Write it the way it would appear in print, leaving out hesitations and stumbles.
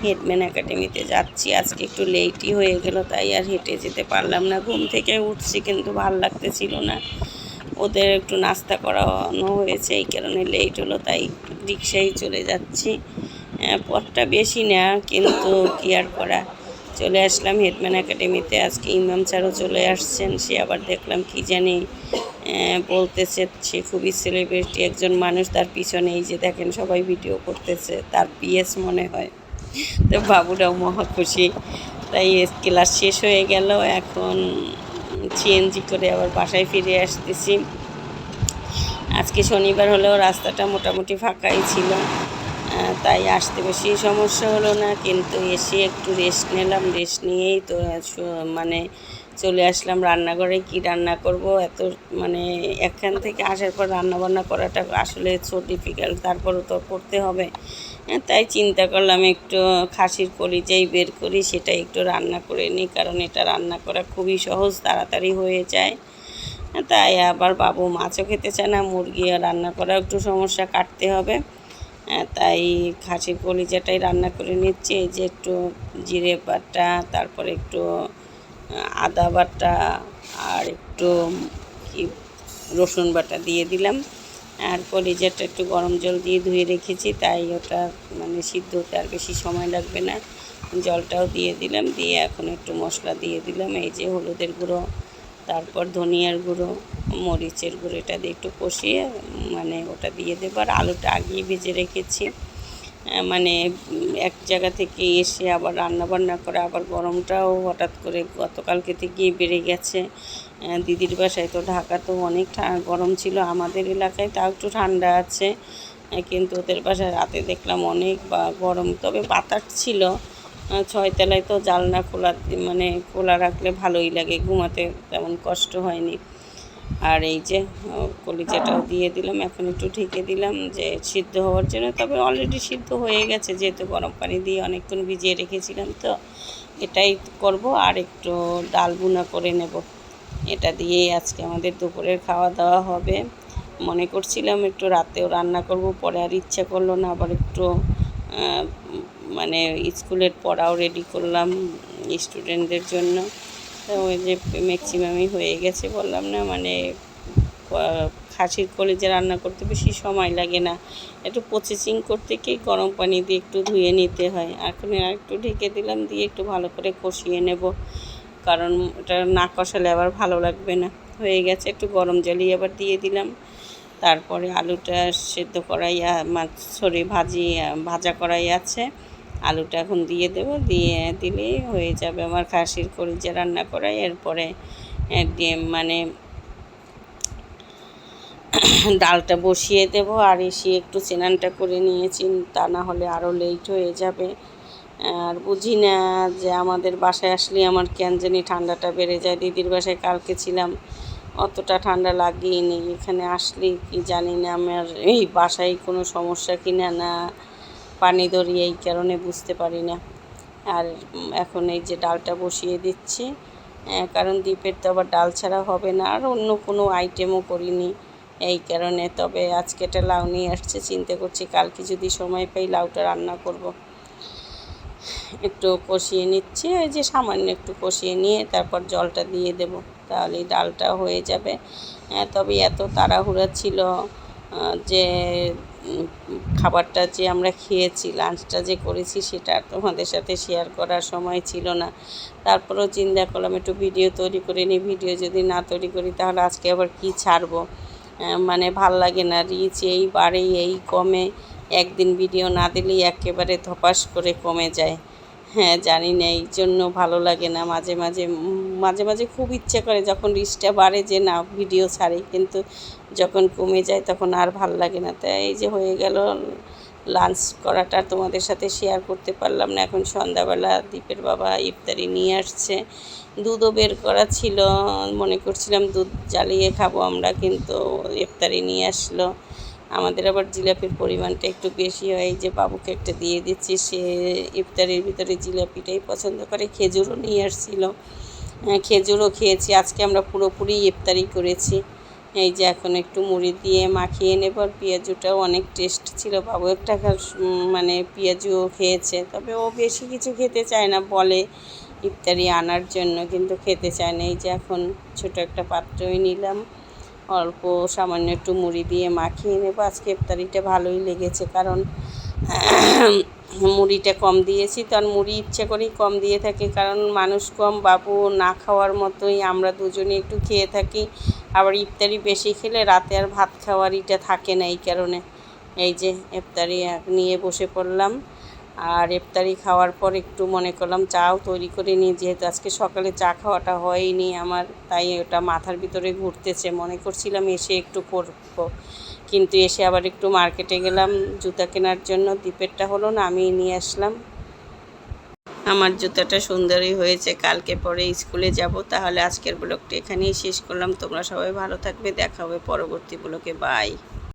Headman একাডেমিতে যাচ্ছি। আজকে একটু লেটই হয়ে গেল, তাই আর হেঁটে যেতে পারলাম না। ঘুম থেকে উঠছি কিন্তু ভাল লাগতেছিল না। ওদের একটু নাস্তা করানো হয়েছে, এই কারণে লেট হলো, তাই রিক্সায় চলে যাচ্ছি। পথটা বেশি না, কিন্তু কি আর করা। চলে আসলাম হেডম্যান একাডেমিতে। আজকে ইমাম স্যারও চলে আসছেন। সে আবার দেখলাম কি জানি বলতেছে। সে খুবই সেলিব্রিটি একজন মানুষ, তার পিছনে এই যে দেখেন সবাই ভিডিও করতেছে, তার পিএস মনে হয়। তো বাবুরাও মহা খুশি। তাই ক্লাস শেষ হয়ে গেল, এখন সিএনজি করে আবার বাসায় ফিরে আসতেছি। আজকে শনিবার হলেও রাস্তাটা মোটামুটি ফাঁকাই ছিল, তাই আসতে বেশি সমস্যা হলো না। কিন্তু এসে একটু রেস্ট নিলাম, রেস্ট নিয়েই তো মানে চলে আসলাম রান্নাঘরে। কি রান্না করব, এত মানে এখান থেকে আসার পর রান্নাবান্না করাটা আসলে সো ডিফিকাল্ট, তারপরও তো করতে হবে। তাই চিন্তা করলাম একটু খাসির কলিজাই বের করি, সেটা একটু রান্না করে নিই, কারণ এটা রান্না করা খুবই সহজ, তাড়াতাড়ি হয়ে যায়। তাই আবার বাবু মাছও খেতে চায় না, মুরগি রান্না করা একটু সমস্যা, কাটতে হবে। তাই খাসির কলিজাটাই রান্না করে নিচ্ছি। এই যে একটু জিরে বাটা, তারপরে একটু আদা বাটা, আর একটু কি রসুন বাটা দিয়ে দিলাম। আর কলিজাটা একটু গরম জল দিয়ে ধুয়ে রেখেছি, তাই ওটা মানে সিদ্ধ হতে আর বেশি সময় লাগবে না। জলটাও দিয়ে দিলাম, দিয়ে এখন একটু মশলা দিয়ে দিলাম। এই যে হলুদের গুঁড়ো, তারপর ধনিয়ার গুঁড়ো, মরিচের গুঁড়ো, এটা দিয়ে একটু কষিয়ে মানে ওটা দিয়ে দেবো। আর আলুটা আগেই ভেজে রেখেছি। মানে এক জায়গা থেকে এসে আবার রান্নাবান্না করে, আবার গরমটাও হঠাৎ করে গতকালকে থেকেই বেড়ে গেছে। দিদির বাসায় তো ঢাকা তো অনেক গরম ছিল, আমাদের এলাকায় তাও একটু ঠান্ডা আছে, কিন্তু ওদের বাসায় রাতে দেখলাম অনেক গরম। তবে বাতাস ছিল, 6 তলায় তো জানলা খোলা, মানে খোলা রাখলে ভালোই লাগে, ঘুমাতে তেমন কষ্ট হয়নি। আর এই যে কলিজাটাও দিয়ে দিলাম, এখন একটু ঢেকে দিলাম যে সিদ্ধ হওয়ার জন্য। তবে অলরেডি সিদ্ধ হয়ে গেছে, যেহেতু গরম পানি দিয়ে অনেকক্ষণ ভিজিয়ে রেখেছিলাম, তো এটাই করব। আর একটু ডাল ভুনা করে নেব, এটা দিয়েই আজকে আমাদের দুপুরের খাওয়া দাওয়া হবে। মনে করছিলাম একটু রাতেও রান্না করব, পরে আর ইচ্ছা করলো না। আবার একটু মানে স্কুলের পড়াও রেডি করলাম স্টুডেন্টদের জন্য। তো ওই যে ম্যাক্সিমামই হয়ে গেছে, বললাম না, মানে খাসির কলিজা রান্না করতে বেশি সময় লাগে না, একটু প্রসেসিং করতে কি গরম পানি দিয়ে একটু ধুয়ে নিতে হয়। এখন আর একটু ঢেকে দিলাম, দিয়ে একটু ভালো করে কষিয়ে নেব, কারণ এটা না কষালে আবার ভালো লাগবে না। হয়ে গেছে, একটু গরম জলই আবার দিয়ে দিলাম। তারপরে আলুটা সেদ্ধ করাই ভাজা করাই আছে, আলুটা এখন দিয়ে দেব, দিয়ে দিলেই হয়ে যাবে আমার খাসির কলিজা রান্না করাই। এরপরে মানে ডালটা বসিয়ে দেব। আর এসে একটু স্নানটা করে নিয়েছি, তা না হলে আরও লেট হয়ে যাবে। আর বুঝি না যে আমাদের বাসায় আসলে আমার কেন জানি ঠান্ডাটা বেড়ে যায়। দিদির বাসায় কালকে ছিলাম, অতটা ঠান্ডা লাগেইনি। এখানে আসলে কি জানি না আমার এই বাসায় কোনো সমস্যা কিনা, না পানি ধরি, এই কারণে বুঝতে পারি না। আর এখন এই যে ডালটা বসিয়ে দিচ্ছি, কারণ দ্বীপের তো আবার ডাল ছাড়া হবে না। আর অন্য কোনো আইটেমও করিনি এই কারণে। তবে আজকে একটা লাউ নিয়ে আসছে, চিন্তা করছি কালকে যদি সময় পাই লাউটা রান্না করব। একটু কষিয়ে নিচ্ছি, এই যে সামান্য একটু কষিয়ে নিয়ে তারপর জলটা দিয়ে দেব, তাহলেই ডালটা হয়ে যাবে। তবে এত তাড়াহুড়া ছিল যে খাবারটা যে আমরা খেয়েছি, লাঞ্চটা যে করেছি, সেটা তোমাদের সাথে শেয়ার করার সময় ছিল না। তারপরেও চিন্তা করলাম একটু ভিডিও তৈরি করে নিই। ভিডিও যদি না তৈরি করি তাহলে আজকে আবার কি ছাড়বো, মানে ভাল লাগে না। রিচ এই বাড়ে এই কমে, একদিন ভিডিও না দিলেই একেবারে ধপাস করে কমে যায়। হ্যাঁ, জানি না, এই জন্য ভালো লাগে না। মাঝে মাঝে খুব ইচ্ছে করে যখন রিচটা বাড়ে যে না ভিডিও ছাড়ি, কিন্তু যখন কমে যায় তখন আর ভাল লাগে না। তাই এই যে হয়ে গেল লাঞ্চ করাটা তোমাদের সাথে শেয়ার করতে পারলাম না। এখন সন্ধ্যাবেলা দীপের বাবা ইফতারি নিয়ে আসছে, দুধও বের করা ছিল, মনে করছিলাম দুধ জ্বালিয়ে খাবো আমরা, কিন্তু ইফতারি নিয়ে আসলো। আমাদের আবার জিলাপির পরিমাণটা একটু বেশি হয়। এই যে বাবুকে একটা দিয়ে দিচ্ছি, সে ইফতারির ভিতরে জিলাপিটাই পছন্দ করে। খেজুরও নিয়ে আসছিল, খেজুরও খেয়েছি। আজকে আমরা পুরোপুরি ইফতারি করেছি, এই যে এখন একটু মুড়ি দিয়ে মাখিয়ে নেব। আর পেঁয়াজুটাও অনেক টেস্ট ছিল, বাবু একটা মানে পেঁয়াজুও খেয়েছে, তবে ও বেশি কিছু খেতে চায় না, বলে ইফতারি আনার জন্য, কিন্তু খেতে চায় না। এই যে এখন ছোটো একটা পাত্রই নিলাম, অল্প সামান্য একটু মুড়ি দিয়ে মাখিয়ে নেব। আজকে ইফতারিটা ভালোই লেগেছে, কারণ মুড়িটা কম দিয়েছি, তো আর মুড়ি ইচ্ছে করেই কম দিয়ে থাকি, কারণ মানুষ কম, বাবু না খাওয়ার মতোই, আমরা দুজনে একটু খেয়ে থাকি। আবার ইফতারি বেশি খেলে রাতে আর ভাত খাওয়ার ইটা থাকে না, এই কারণে এই যে ইফতারি নিয়ে বসে পড়লাম। আর ইফতারি খাওয়ার পর একটু মনে করলাম চাও তৈরি করে নিই, যেহেতু আজকে সকালে চা খাওয়াটা হয়নি আমার, তাই ওটা মাথার ভিতরে ঘুরতেছে, মনে করছিলাম এসে একটু করবো, কিন্তু এসে আবার একটু মার্কেটে গেলাম জুতা কেনার জন্য, দ্বীপেরটা হলো না, আমি নিয়ে আসলাম। আমার জুতাটা সুন্দরই হয়েছে, কালকে পরে স্কুলে যাব। তাহলে আজকের ব্লগটা এখানেই শেষ করলাম। তোমরা সবাই ভালো থাকবে, দেখা হবে পরবর্তী ব্লগে, বাই।